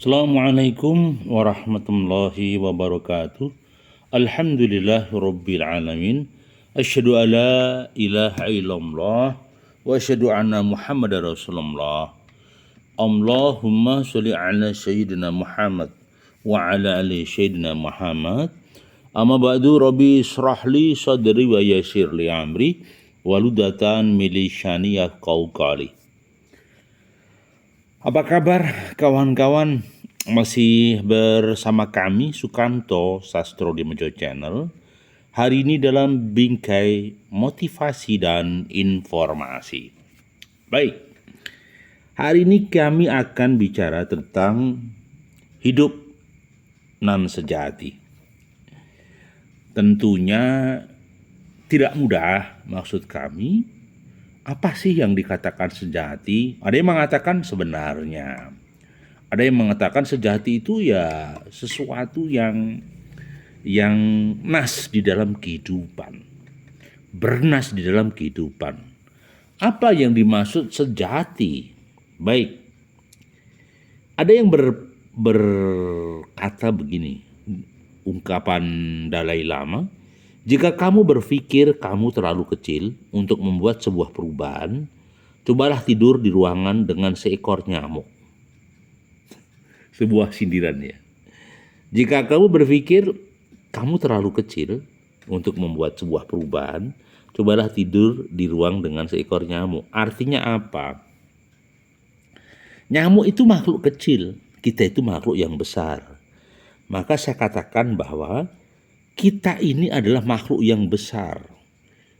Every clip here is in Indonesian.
Assalamualaikum warahmatullahi wabarakatuh. Alhamdulillahirabbil alamin. Asyhadu alla ilaha illallah wa asyhadu anna Muhammadar Rasulullah. Allahumma sholli ala sayyidina Muhammad wa ala ali sayyidina Muhammad. Amma ba'du, rabbi israh li sadri wa yassir li amri waludatan min lisani yafqahu qawli. Apa kabar kawan-kawan? Masih bersama kami Sukanto Sastro di Mejo Channel. Hari ini dalam bingkai motivasi dan informasi. Baik, hari ini kami akan bicara tentang hidup nan sejati. Tentunya tidak mudah, maksud kami. Apa sih yang dikatakan sejati? Ada yang mengatakan sebenarnya. Ada yang mengatakan sejati itu ya sesuatu yang nas di dalam kehidupan. Bernas di dalam kehidupan. Apa yang dimaksud sejati? Baik. Ada yang berkata begini, ungkapan Dalai Lama, jika kamu berpikir kamu terlalu kecil untuk membuat sebuah perubahan, cobalah tidur di ruangan dengan seekor nyamuk. Sebuah sindiran ya. Jika kamu berpikir kamu terlalu kecil untuk membuat sebuah perubahan, cobalah tidur di ruang dengan seekor nyamuk. Artinya apa? Nyamuk itu makhluk kecil, kita itu makhluk yang besar. Maka saya katakan bahwa kita ini adalah makhluk yang besar,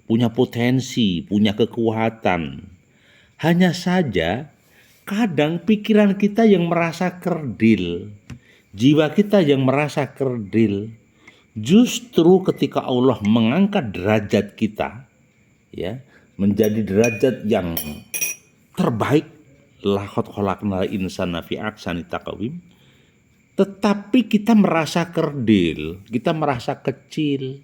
punya potensi, punya kekuatan. Hanya saja kadang pikiran kita yang merasa kerdil, jiwa kita yang merasa kerdil. Justru ketika Allah mengangkat derajat kita, ya, menjadi derajat yang terbaik, laqad khalaqnal insana fi ahsani taqwim. Tetapi kita merasa kerdil, kita merasa kecil.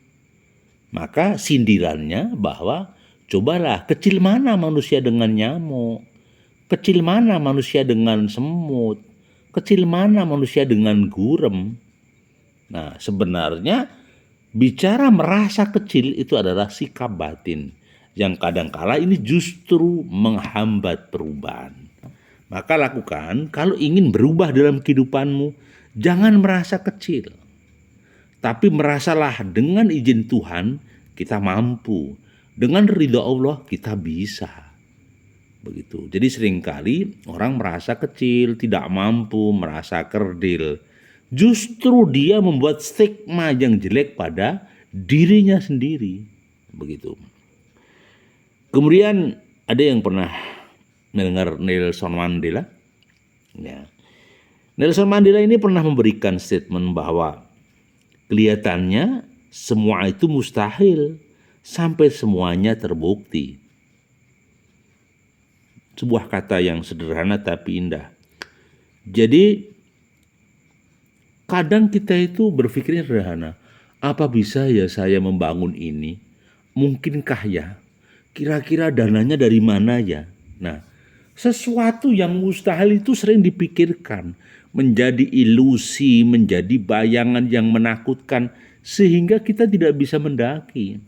Maka sindirannya bahwa cobalah, kecil mana manusia dengan nyamuk, kecil mana manusia dengan semut, kecil mana manusia dengan gurem. Nah, sebenarnya bicara merasa kecil itu adalah sikap batin yang kadangkala ini justru menghambat perubahan. Maka lakukan, kalau ingin berubah dalam kehidupanmu, jangan merasa kecil, tapi merasalah dengan izin Tuhan kita mampu, dengan ridha Allah kita bisa. Begitu. Jadi seringkali orang merasa kecil, tidak mampu, merasa kerdil. Justru dia membuat stigma yang jelek pada dirinya sendiri. Begitu. Kemudian ada yang pernah mendengar Nelson Mandela? Ya. Nelson Mandela ini pernah memberikan statement bahwa kelihatannya semua itu mustahil sampai semuanya terbukti. Sebuah kata yang sederhana tapi indah. Jadi kadang kita itu berpikirnya sederhana. Apa bisa ya saya membangun ini? Mungkinkah ya? Kira-kira dananya dari mana ya? Nah, sesuatu yang mustahil itu sering dipikirkan, menjadi ilusi, menjadi bayangan yang menakutkan, sehingga kita tidak bisa mendaki.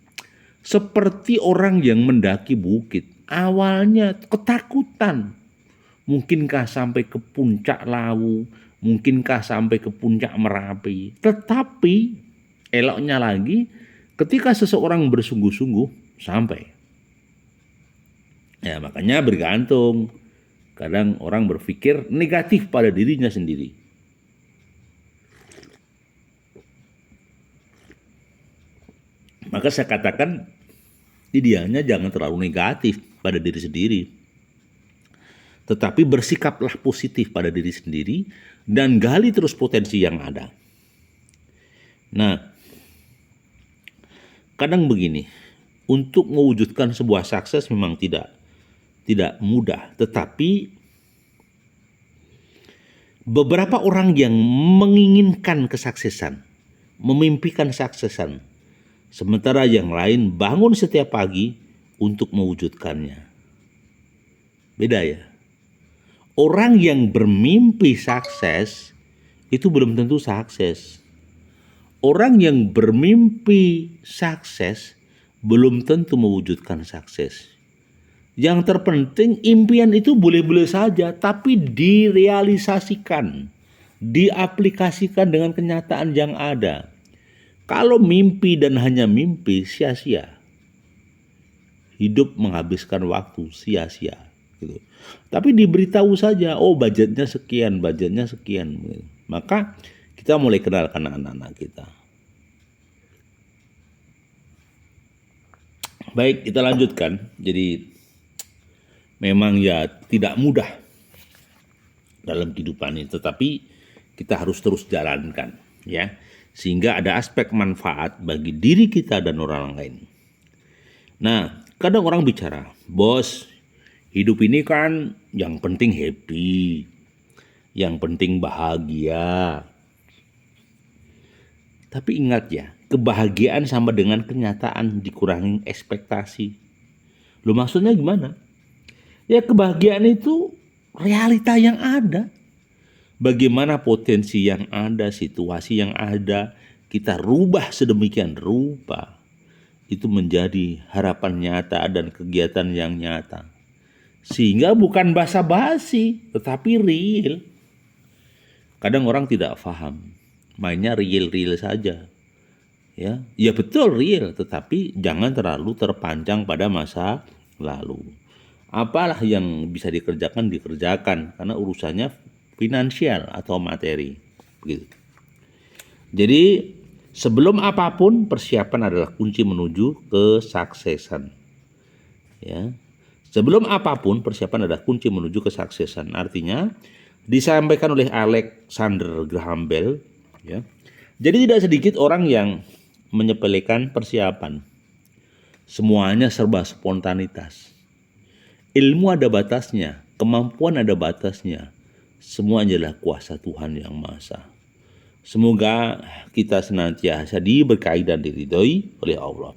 Seperti orang yang mendaki bukit, awalnya ketakutan. Mungkinkah sampai ke puncak Lawu, mungkinkah sampai ke puncak Merapi. Tetapi eloknya lagi, ketika seseorang bersungguh-sungguh sampai. Ya, makanya bergantung. Kadang orang berpikir negatif pada dirinya sendiri. Maka saya katakan idealnya jangan terlalu negatif pada diri sendiri. Tetapi bersikaplah positif pada diri sendiri dan gali terus potensi yang ada. Nah, kadang begini, untuk mewujudkan sebuah sukses memang tidak mudah, tetapi beberapa orang yang menginginkan kesuksesan, memimpikan kesuksesan, sementara yang lain bangun setiap pagi untuk mewujudkannya. Beda ya. Orang yang bermimpi sukses itu belum tentu sukses. Orang yang bermimpi sukses belum tentu mewujudkan sukses. Yang terpenting impian itu boleh-boleh saja, tapi direalisasikan, diaplikasikan dengan kenyataan yang ada. Kalau mimpi dan hanya mimpi, sia-sia. Hidup menghabiskan waktu, sia-sia. Gitu. Tapi diberitahu saja, oh budgetnya sekian. Maka kita mulai kenalkan anak-anak kita. Baik, kita lanjutkan. Jadi memang ya tidak mudah dalam kehidupan ini, tetapi kita harus terus jalankan, ya, sehingga ada aspek manfaat bagi diri kita dan orang lain. Nah, kadang orang bicara, bos, hidup ini kan yang penting happy, yang penting bahagia. Tapi ingat ya, kebahagiaan sama dengan kenyataan dikurangi ekspektasi. Lo maksudnya gimana? Ya kebahagiaan itu realita yang ada. Bagaimana potensi yang ada, situasi yang ada, kita rubah sedemikian rupa. Itu menjadi harapan nyata dan kegiatan yang nyata. Sehingga bukan basa-basi, tetapi real. Kadang orang tidak paham, mainnya real-real saja. Ya betul real, tetapi jangan terlalu terpancang pada masa lalu. Apalah yang bisa dikerjakan, karena urusannya finansial atau materi. Begitu. Jadi sebelum apapun, persiapan adalah kunci menuju kesuksesan. Ya. Sebelum apapun, persiapan adalah kunci menuju kesuksesan. Artinya disampaikan oleh Alexander Graham Bell, ya. Jadi tidak sedikit orang yang menyepelekan persiapan. Semuanya serba spontanitas. Ilmu ada batasnya, kemampuan ada batasnya. Semua adalah kuasa Tuhan Yang Maha Esa. Semoga kita senantiasa diberkahi dan diridhoi oleh Allah.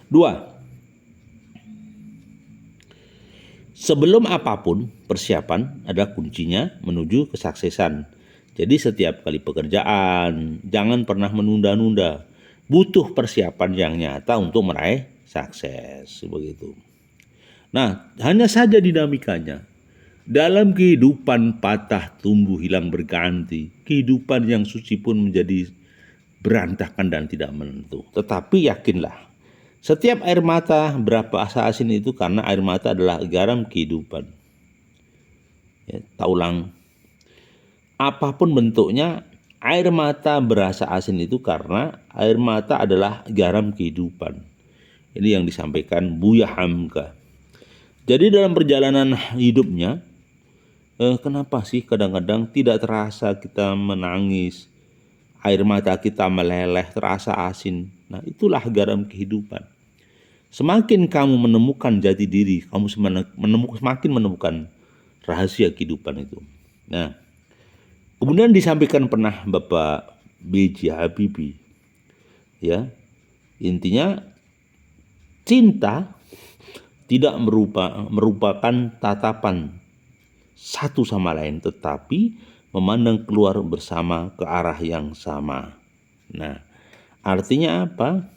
2. Sebelum apapun, persiapan adalah kuncinya menuju kesuksesan. Jadi setiap kali pekerjaan, jangan pernah menunda-nunda. Butuh persiapan yang nyata untuk meraih sukses. Begitu. Nah, hanya saja dinamikanya. Dalam kehidupan patah tumbuh hilang berganti, kehidupan yang suci pun menjadi berantakan dan tidak menentu. Tetapi yakinlah, setiap air mata berapa asa asin itu karena air mata adalah garam kehidupan. Ya, tak ulang. Apapun bentuknya, air mata berasa asin itu karena air mata adalah garam kehidupan. Ini yang disampaikan Buya Hamka. Jadi dalam perjalanan hidupnya, kenapa sih kadang-kadang tidak terasa kita menangis, air mata kita meleleh, terasa asin. Nah, itulah garam kehidupan. Semakin kamu menemukan jati diri, kamu semakin menemukan rahasia kehidupan itu. Nah, kemudian disampaikan pernah Bapak B.J. Habibie, ya, intinya cinta tidak merupakan tatapan satu sama lain, tetapi memandang keluar bersama ke arah yang sama. Nah, artinya apa?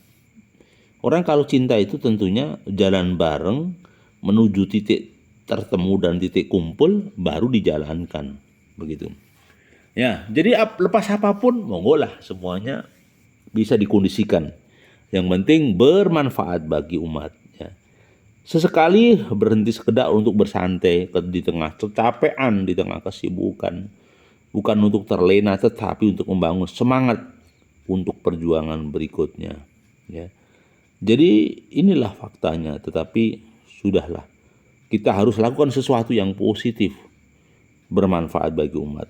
Orang kalau cinta itu tentunya jalan bareng menuju titik tertemu dan titik kumpul baru dijalankan. Begitu. Ya, jadi lepas apapun, monggolah semuanya bisa dikondisikan. Yang penting bermanfaat bagi umat. Ya. Sesekali berhenti sekedar untuk bersantai di tengah kecapean, di tengah kesibukan. Bukan untuk terlena, tetapi untuk membangun semangat untuk perjuangan berikutnya. Ya. Jadi inilah faktanya, tetapi sudahlah. Kita harus lakukan sesuatu yang positif, bermanfaat bagi umat.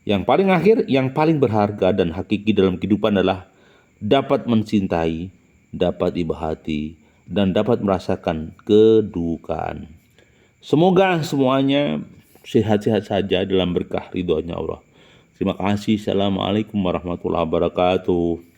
Yang paling akhir, yang paling berharga dan hakiki dalam kehidupan adalah dapat mencintai, dapat ibahati, dan dapat merasakan kedukaan. Semoga semuanya sehat-sehat saja dalam berkah ridhonya Allah. Terima kasih. Assalamualaikum warahmatullahi wabarakatuh.